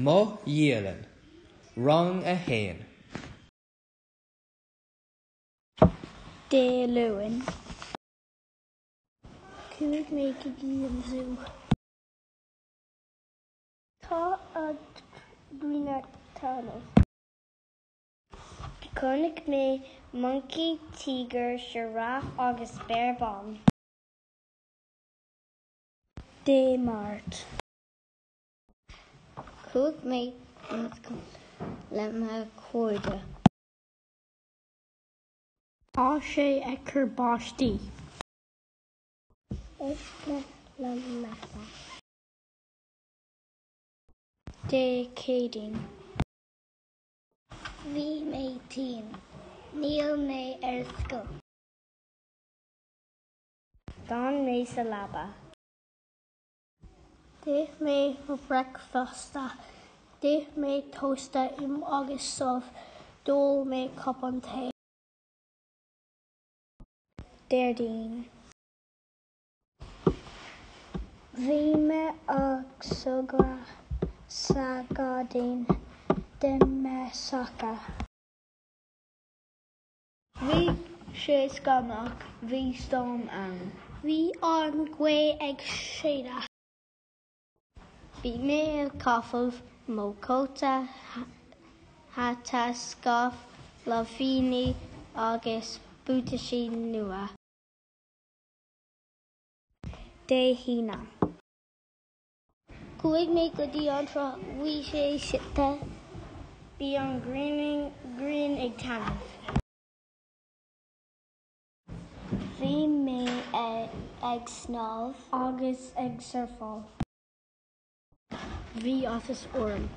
Mo Dhialann Rang hAon. Dhialann. Cúig mé go dtí an zoo. Tá a dúine tanmh. Connig mé monkey, tiger, giraffe agus bear bon. Dé mart. Cúig mé le me cóide. Tá sé ag cur báistí. Is le mesa. Dé cédín. Bhí mé tín. Níl mé ar scoil. D'an mé sa labba. Déh mé breicfasta. Déh mé tósta im agus sumh. Dól mé cup an té. Déirdín. Bhí me ag sugra sa gcadín de me saca. Bhí sé scanach, bhí stóm ann. Bhí an gcué ag séideach. Bhí mé ag caithfeamh mó cóta hata scoth le fíní agus bútasaí nua. Dé hína. Cúig mé go dtí an tro bhí sé site. Bhí an green ag tanmh. Bhí mé ag snámh agus ag surfáil. Bhí átas orm.